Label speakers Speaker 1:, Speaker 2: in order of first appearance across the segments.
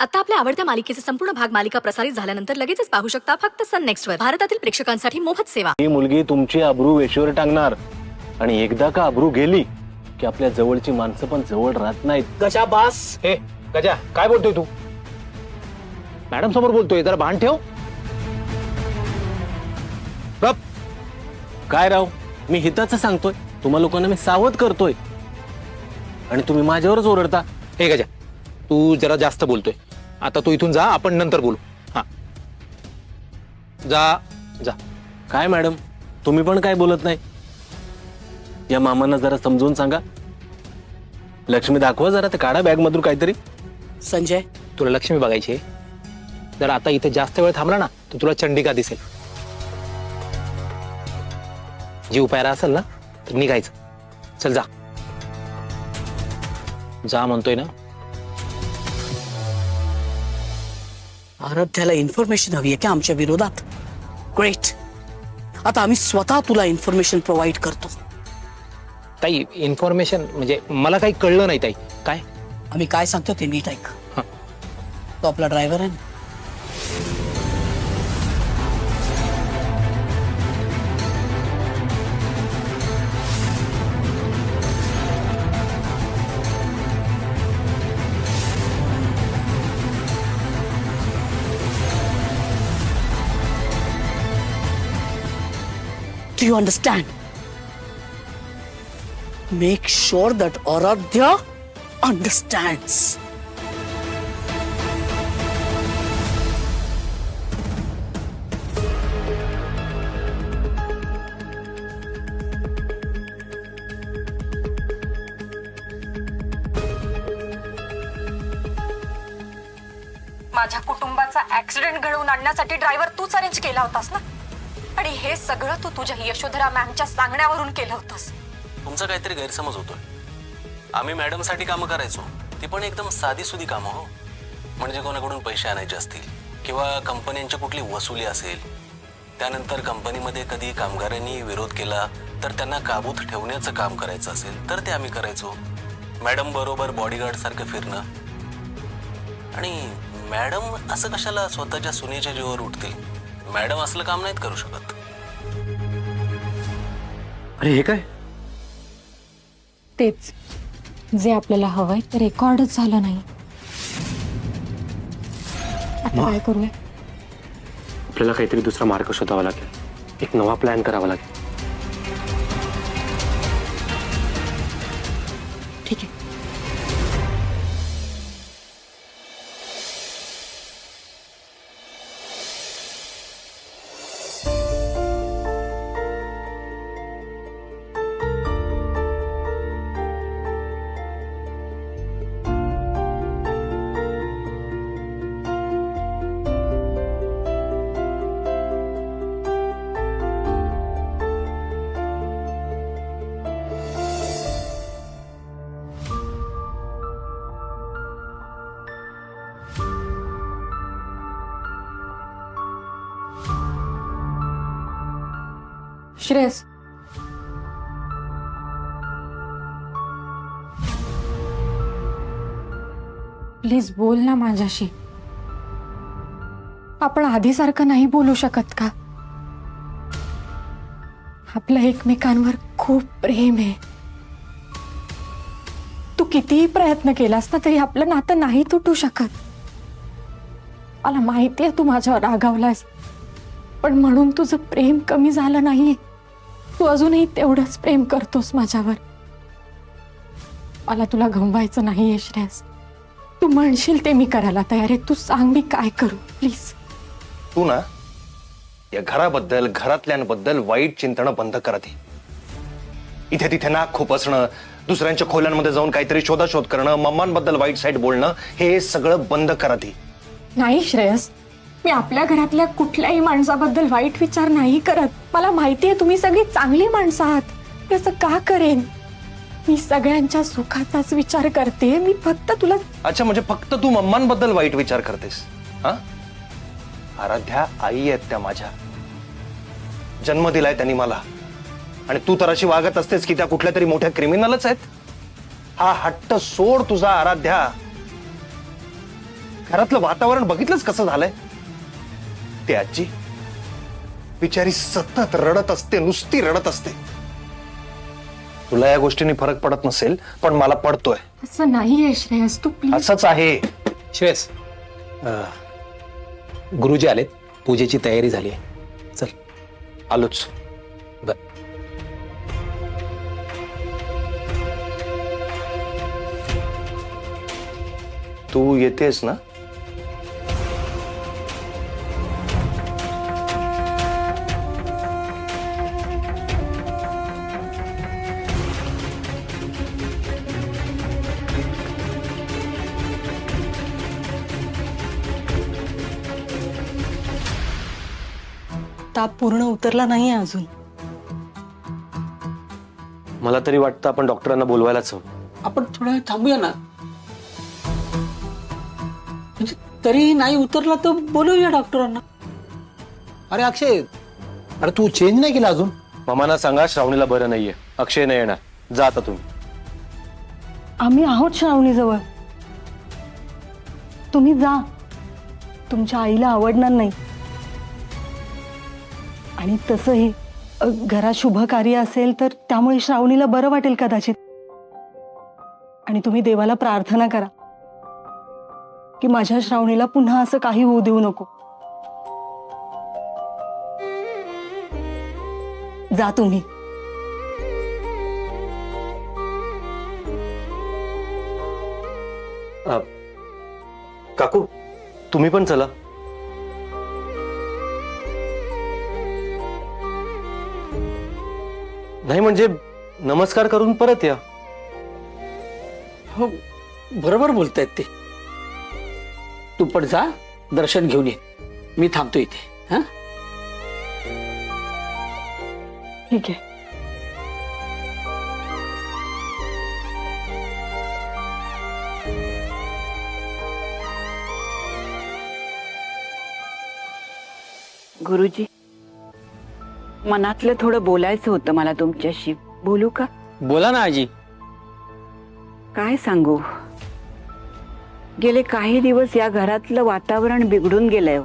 Speaker 1: आता आपल्या आवडत्या मालिकेचे संपूर्ण भाग मालिका प्रसारित झाल्यानंतर लगेचच पाहू शकता फक्त सन नेक्स्ट वर. भारतातील प्रेक्षकांसाठी मोफत सेवा.
Speaker 2: ही मुलगी तुमची अब्रू वेशीवर टांगणार आणि एकदा का अब्रू गेली की आपल्या जवळची माणसं पण जवळ राहत नाहीत.
Speaker 3: गजा बास.
Speaker 2: हे गजा, काय बोलतोय तू? मॅडम समोर बोलतोय, जरा भान ठेव. गप. काय राव, मी हिताच सांगतोय, तुम्हा लोकांना मी सावध करतोय आणि तुम्ही माझ्यावरच ओरडता.
Speaker 3: हे गजा, तू जरा जास्त बोलतोय. आता तू इथून जा, आपण नंतर बोलू. हा, जा जा.
Speaker 2: काय मॅडम, तुम्ही पण काय बोलत नाही? या मामांना जरा समजून सांगा. लक्ष्मी दाखवा जरा, ते काढा बॅग मधून काहीतरी.
Speaker 3: संजय, तुला लक्ष्मी बघायची आहे? जर आता इथे जास्त वेळ थांबला ना तर तुला चंडिका दिसेल. जीव प्यारा असेल ना तर निघायचं. चल जा जा म्हणतोय ना.
Speaker 4: आराध्याला इन्फॉर्मेशन हवी आहे का आमच्या विरोधात? ग्रेट. आता आम्ही स्वतः तुला इन्फॉर्मेशन प्रोव्हाइड करतो.
Speaker 3: ताई, इन्फॉर्मेशन म्हणजे मला काही कळलं नाही ताई. काय?
Speaker 4: आम्ही काय सांगतो ते नीट ऐक.
Speaker 3: हा.
Speaker 4: तो आपला ड्रायव्हर आहे ना? Do you understand? Make sure that Aradhya understands.
Speaker 1: माझ्या कुटुंबाचा ऍक्सिडेंट घडवून आणण्यासाठी ड्रायव्हर तूच अरेंज केला होतास ना, आणि हे सगळं तू तुझ्या यशोधरा मॅमच्या सांगण्यावरून केलं होतंस.
Speaker 2: तुमचा काहीतरी गैरसमज होतोय. आम्ही मॅडम साठी कामं करायचो, ती पण एकदम साधी सुधी कामं. हो, म्हणजे कोणाकडून पैसे आणायचे असतील किंवा कंपन्यांची कुठली वसुली असेल, त्यानंतर कंपनीमध्ये कधी कामगारांनी विरोध केला तर त्यांना काबूत ठेवण्याचं काम करायचं असेल तर ते आम्ही करायचो. मॅडम बरोबर बॉडीगार्ड सारखं फिरणं. आणि मॅडम असं कशाला स्वतःच्या सुनेच्या जीवावर उठतील? मॅडम असलं काम नाहीत करू शकत.
Speaker 5: अरे हे काय?
Speaker 6: तेच जे आपल्याला हवंय ते रेकॉर्डच झालं नाही. आता काय करूया?
Speaker 5: आपल्याला काहीतरी दुसरा मार्ग शोधावा लागेल. एक नवा प्लॅन करावा लागेल.
Speaker 6: ठीक आहे. श्रेयस, प्लीज बोल ना माझ्याशी. आपण आधीसारखं नाही बोलू शकत का? आपलं एकमेकांवर खूप प्रेम आहे. तू कितीही प्रयत्न केलास ना तरी आपलं नातं नाही तुटू शकत. मला माहिती आहे तू माझ्यावर रागावलास, पण म्हणून तुझं प्रेम कमी झालं नाहीये. तू अजूनही तेवढंच प्रेम करतोस माझ्यावर. मला तुला गमवायचं नाहीये श्रेयस. तू म्हणशील ते मी करायला तयार आहे. तू सांग मी काय करू प्लीज.
Speaker 7: तू ना या घराबद्दल घरातल्यांबद्दल वाईट चिंतन बंद करत. इथे तिथे नाक खुपसणं, दुसऱ्यांच्या खोल्यांमध्ये जाऊन काहीतरी शोधाशोध करणं, मम्मांबद्दल वाईट साईट बोलणं, हे सगळं बंद करत.
Speaker 6: नाही श्रेयस, मी आपल्या घरातल्या कुठल्याही माणसाबद्दल वाईट विचार नाही करत. मला माहितीये तुम्ही सगळी चांगली माणसं आहात. तसं का करेन? मी सगळ्यांच्या सुखाचाच विचार करते. मी फक्त तुला.
Speaker 7: अच्छा, म्हणजे फक्त तू मम्मांबद्दल वाईट विचार करतेस? हा, आराध्या आई आहेत त्या माझ्या. जन्म दिलाय त्यांनी मला, आणि तू तर अशी वागत असतेस की त्या कुठल्या तरी मोठ्या क्रिमिनलच आहेत. हा हट्ट सोड तुझा आराध्या. घरातलं वातावरण बघितलंच कसं झालंय. ते आजी बिचारी सतत रडत असते, नुसती रडत असते. तुला या गोष्टींनी फरक पडत नसेल, पण मला पडतोय.
Speaker 6: असं नाहीये श्रेयस, तू प्लीज.
Speaker 7: असंच आहे.
Speaker 3: श्रेयस, गुरुजी आलेत, पूजेची तयारी झाली आहे. चल.
Speaker 7: आलोच.
Speaker 3: बर.
Speaker 7: तू येतेस ना?
Speaker 4: ताप पूर्ण उतरला नाहीये अजून.
Speaker 5: मला तरी वाटतं आपण डॉक्टरांना बोलवायलाच हवं.
Speaker 8: आपण थोडा वेळ थांबूया ना. म्हणजे तरी नाही उतरला तर बोलवूया डॉक्टरांना.
Speaker 3: अरे अक्षय, अरे तू चेंज नाही केला अजून.
Speaker 5: मामांना सांगा श्रावणीला बरं नाहीये, अक्षय नाही येणार. जा आता तुम्ही.
Speaker 6: आम्ही आहोत श्रावणीजवळ. तुम्ही जा, तुमच्या आईला आवडणार नाही. आणि तसंही घरात शुभ कार्य असेल तर त्यामुळे श्रावणीला बरं वाटेल कदाचित. आणि तुम्ही देवाला प्रार्थना करा की माझ्या श्रावणीला पुन्हा असं काही होऊ देऊ नको. जा तुम्ही.
Speaker 5: काकू, तुम्ही पण चला. नाही म्हणजे नमस्कार करून परत या.
Speaker 8: हो, बरोबर बोलतायत ते. तू पण जा, दर्शन घेऊन ये. मी थांबतो इथे. हा,
Speaker 6: ठीक आहे.
Speaker 9: गुरुजी, मनातलं थोडं बोलायचं होतं मला तुमच्याशी. बोलू का?
Speaker 8: बोला ना आजी.
Speaker 9: काय सांगू, गेले काही दिवस या घरातलं वातावरण बिघडून गेलंय हो.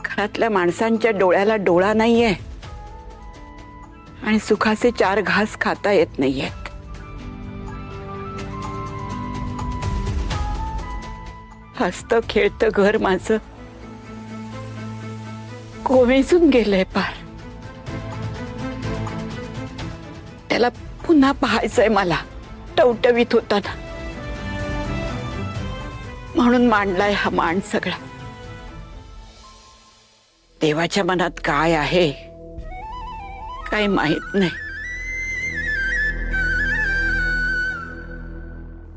Speaker 9: घरातल्या माणसांच्या डोळ्याला डोळा नाहीये आणि सुखाचे 4 घास खाता येत नाहीयेत. हसतं खेळतं घर माझं कोमेजून गेलंय पार. त्याला पुन्हा पाहायचंय मला टवटवीत होताना. म्हणून मांडलाय हा मान सगळा. देवाच्या मनात काय आहे काय माहित नाही.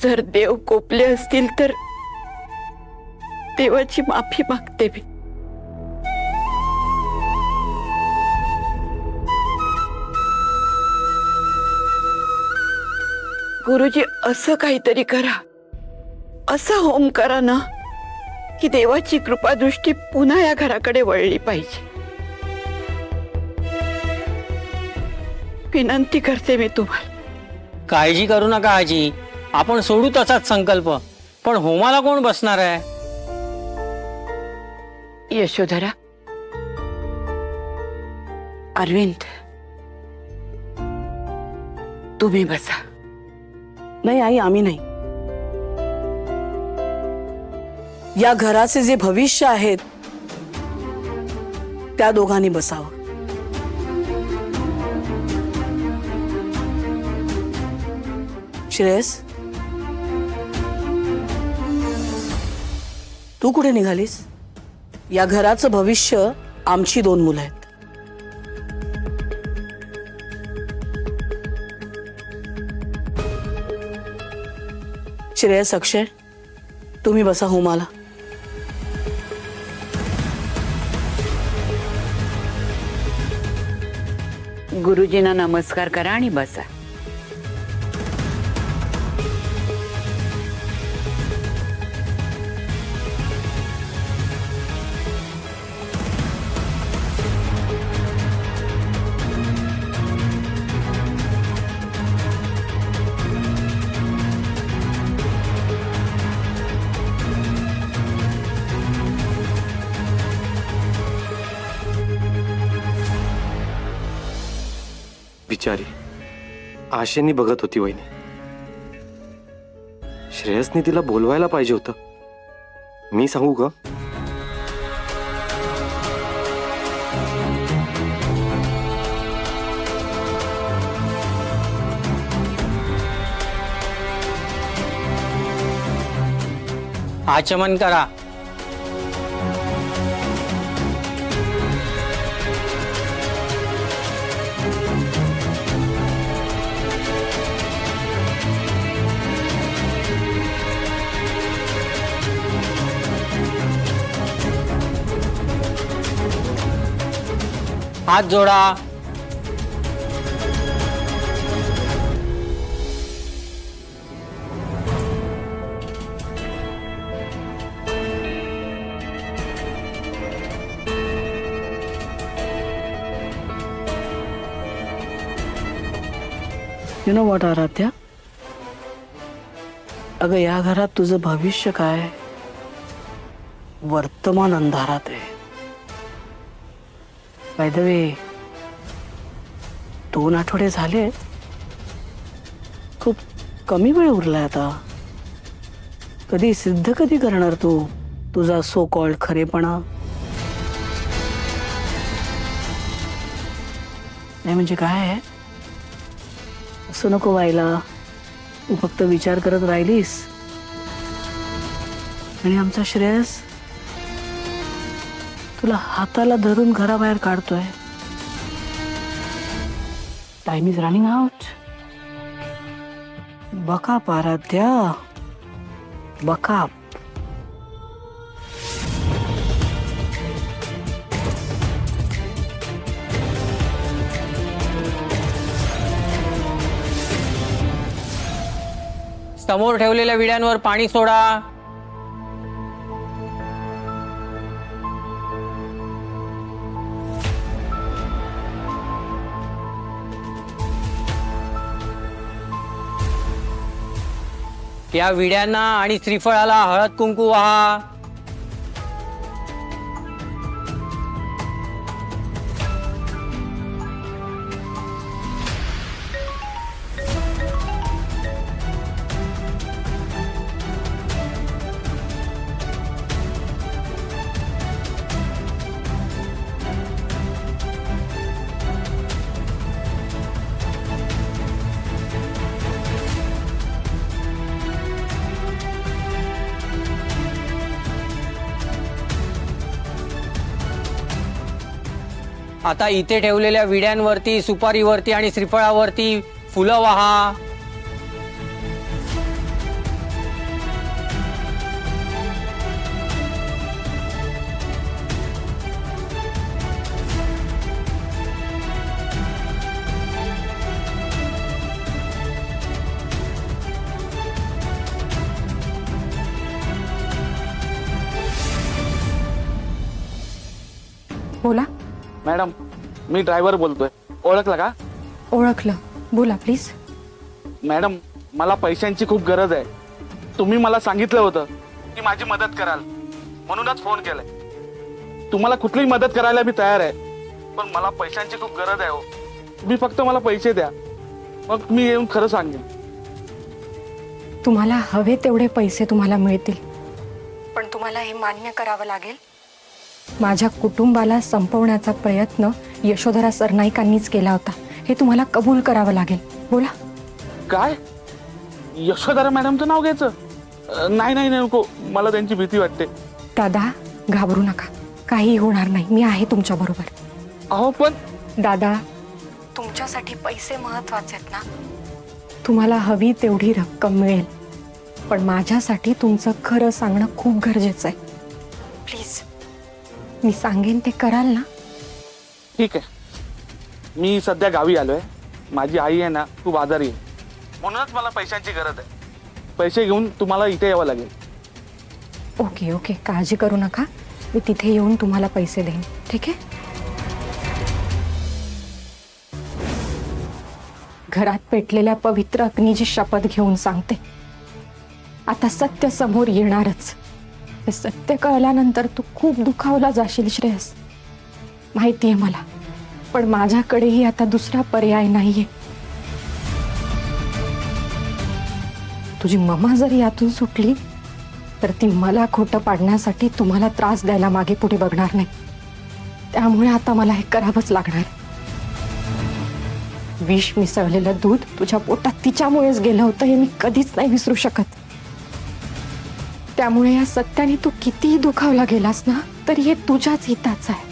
Speaker 9: जर देव कोपले असतील तर देवाची माफी मागते मी. गुरुजी, असं काहीतरी करा, असा होम करा ना की देवाची कृपादृष्टी पुन्हा या घराकडे वळली पाहिजे. विनंती करते मी तुम्हाला.
Speaker 8: काळजी करू नका आजी, आपण सोडू तसाच संकल्प. पण होमाला कोण बसणार आहे?
Speaker 9: यशोधरा, अरविंद, तुम्ही बसा.
Speaker 4: नाही आई, आम्ही नाही. या घराचे जे भविष्य आहेत त्या दोघांनी बसावं. श्रेयस, तू कुठे निघालीस? या घराचं भविष्य आमची 2 मुलं आहेत. श्रेयस, अक्षय, तुम्ही बसा होमाला.
Speaker 9: गुरुजींना नमस्कार करा आणि बसा.
Speaker 5: बिचारी आशेने बघत होती वहिनी. श्रेयसने तिला बोलवायला पाहिजे होतं. मी सांगू का?
Speaker 8: आचमन करा. हात जोडा.
Speaker 4: यु नो वॉट आराध्या, अगं या घरात तुझं भविष्य काय, वर्तमान अंधारात आहे. बाय द वे, 2 आठवडे झाले, खूप कमी वेळ उरलाय आता. कधी सिद्ध कधी करणार तू तुझा सो कॉल्ड खरेपणा? नाही म्हणजे काय आहे, असं नको व्हायला. तू फक्त विचार करत राहिलीस आणि आमचा श्रेयस तुला हाताला धरून घराबाहेर काढतोय. Time is running out. बकाप आराध्या, बकाप.
Speaker 8: समोर ठेवलेल्या विड्यांवर पाणी सोडा. या विड्यांना आणि श्रीफळाला हळद कुंकू वाहा. आता इथे ठेवलेल्या विड्यांवरती, सुपारीवरती आणि श्रीफळावरती फुलं वाहा.
Speaker 6: बोला.
Speaker 10: मॅडम, मी ड्रायव्हर बोलतोय. ओळखला का?
Speaker 6: ओळखलं. बोला प्लीज.
Speaker 10: मॅडम, मला पैशांची खूप गरज आहे. तुम्ही मला सांगितलं होतं की माझी मदत कराल, म्हणूनच फोन केलाय. तुम्हाला कुठलीही मदत करायला मी तयार आहे, पण मला पैशांची खूप गरज आहे हो. तुम्ही फक्त मला पैसे द्या, मग मी येऊन खरं सांगेन.
Speaker 6: तुम्हाला हवे तेवढे पैसे तुम्हाला मिळतील,
Speaker 1: पण तुम्हाला हे मान्य करावं लागेल.
Speaker 6: माझ्या कुटुंबाला संपवण्याचा प्रयत्न यशोधरा सरनाईकांनीच केला होता, हे तुम्हाला कबूल करावं लागेल. बोला.
Speaker 10: काय? यशोधरा मॅडमचं नाव घ्यायचं? नाही नाही नाही, नको. मला त्यांची भीती वाटते.
Speaker 6: दादा, घाबरू नका, काही होणार नाही. मी आहे तुमच्या बरोबर.
Speaker 10: अहो पण
Speaker 6: दादा,
Speaker 1: तुमच्यासाठी पैसे महत्वाचे आहेत ना.
Speaker 6: तुम्हाला हवी तेवढी रक्कम मिळेल, पण माझ्यासाठी तुमचं खरं सांगणं खूप गरजेचं आहे.
Speaker 1: प्लीज.
Speaker 6: मी सांगेन ते कराल ना?
Speaker 10: ठीक आहे. मी सध्या गावी आलोय. माझी आई आहे ना, खूप आजारी आहे, म्हणूनच मला पैशांची गरज आहे. पैसे घेऊन तुम्हाला इथे यावं लागेल.
Speaker 6: ओके ओके, काळजी करू नका. मी तिथे येऊन तुम्हाला पैसे देईन. ठीक आहे? घरात पेटलेल्या पवित्र अग्नीची शपथ घेऊन सांगते, आता सत्य समोर येणारच. हे सत्य कळल्यानंतर तू खूप दुखावला जाशील श्रेयस, माहिती आहे मला. पण माझ्याकडेही आता दुसरा पर्याय नाहीये. तुझी ममा जर यातून सुटली तर ती मला खोटं पाडण्यासाठी तुम्हाला त्रास द्यायला मागे पुढे बघणार नाही. त्यामुळे आता मला हे करावंच लागणार. विष मिसळलेलं दूध तुझ्या पोटात तिच्यामुळेच गेलं होतं हे मी कधीच नाही विसरू शकत. त्यामुळे या सत्याने तू कितीही दुखावला गेलास ना तरी हे तुझ्याच हिताचं आहे.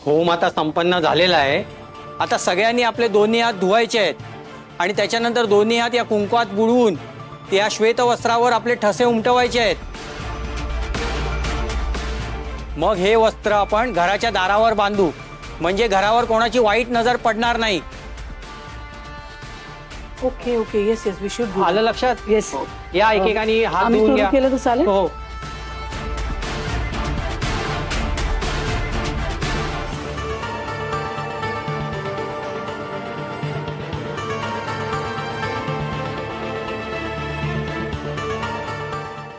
Speaker 8: होम आता संपन्न झालेला आहे. आता सगळ्यांनी आपले दोन्ही हात धुवायचे आहेत आणि त्याच्यानंतर दोन्ही हात या कुंकवात बुडवून त्या श्वेत वस्त्रावर आपले ठसे उमटवायचे आहेत. मग हे वस्त्र आपण घराच्या दारावर बांधू म्हणजे घरावर कोणाची वाईट नजर पडणार नाही.
Speaker 4: Okay okay yes yes we should
Speaker 8: आलं लक्षात?
Speaker 4: येस
Speaker 8: या एकेकाने हात
Speaker 4: आम्ही
Speaker 8: धुवून
Speaker 4: सुरू
Speaker 8: घ्या.
Speaker 4: केलं तर चालेल?
Speaker 8: हो.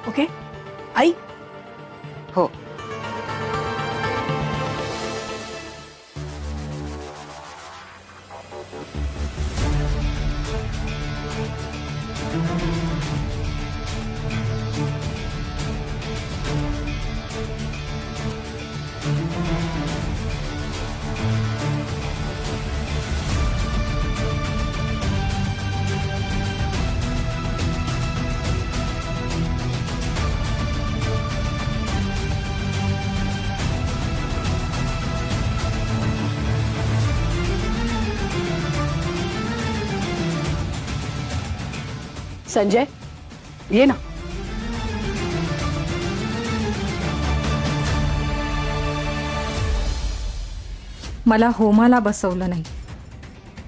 Speaker 4: ओके आई
Speaker 9: हो.
Speaker 4: संजय ये ना.
Speaker 6: मला होमाला बसवलं नाही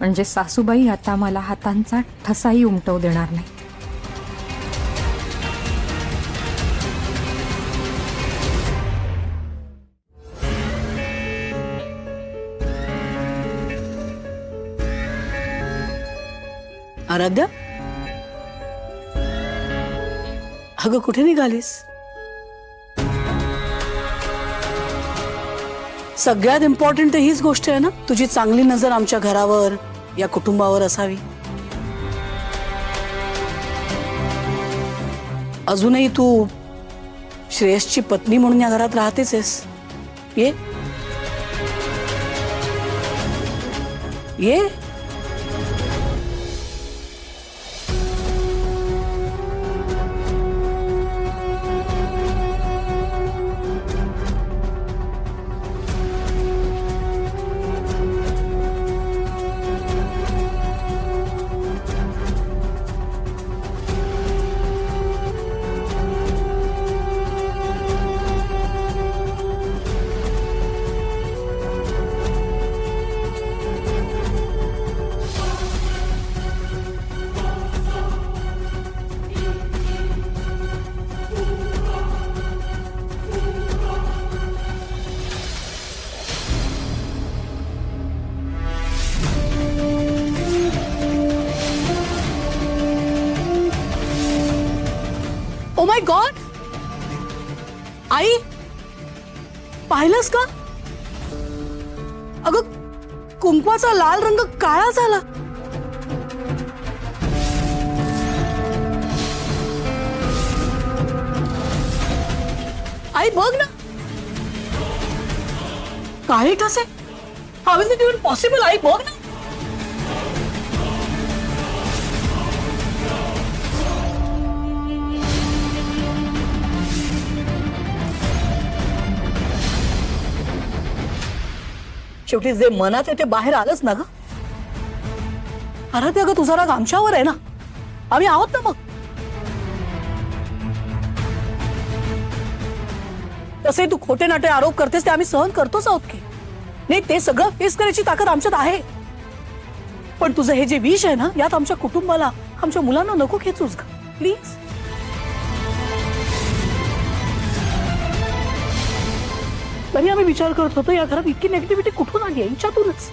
Speaker 6: म्हणजे सासूबाई आता मला हातांचा ठसाही उमटवू देणार नाही.
Speaker 4: आराध्या अगं कुठे निघालीस? सगळ्यात इम्पॉर्टंट हीच गोष्ट आहे ना, तुझी चांगली नजर आमच्या घरावर या कुटुंबावर असावी. अजूनही तू श्रेयसची पत्नी म्हणून या घरात राहतेच आहेस. ये ये गॉड, आई पाहिलंस का? अगं कुंकवाचा लाल रंग काळा झाला. आई बघ ना, काळे ठसे. How is it even possible? आई बघ ना. शेवटी जे मनात आहे ते बाहेर आलंच ना ग. अरे ते अगं तुझा राग आमच्यावर आहे ना, आम्ही आहोत ना. मग तसे तू खोटे नाटे आरोप करतेस ते आम्ही सहन करतोच आहोत की नाही. ते सगळं फेस करायची ताकद आमच्यात आहे. पण तुझं हे जे विष आहे ना, यात आमच्या कुटुंबाला, आमच्या मुलांना नको खेचूस ग प्लीज. तरी आम्ही विचार करत होतो या घरात इतकी नेगेटिव्हिटी कुठून आली आहे? हिच्यातूनच.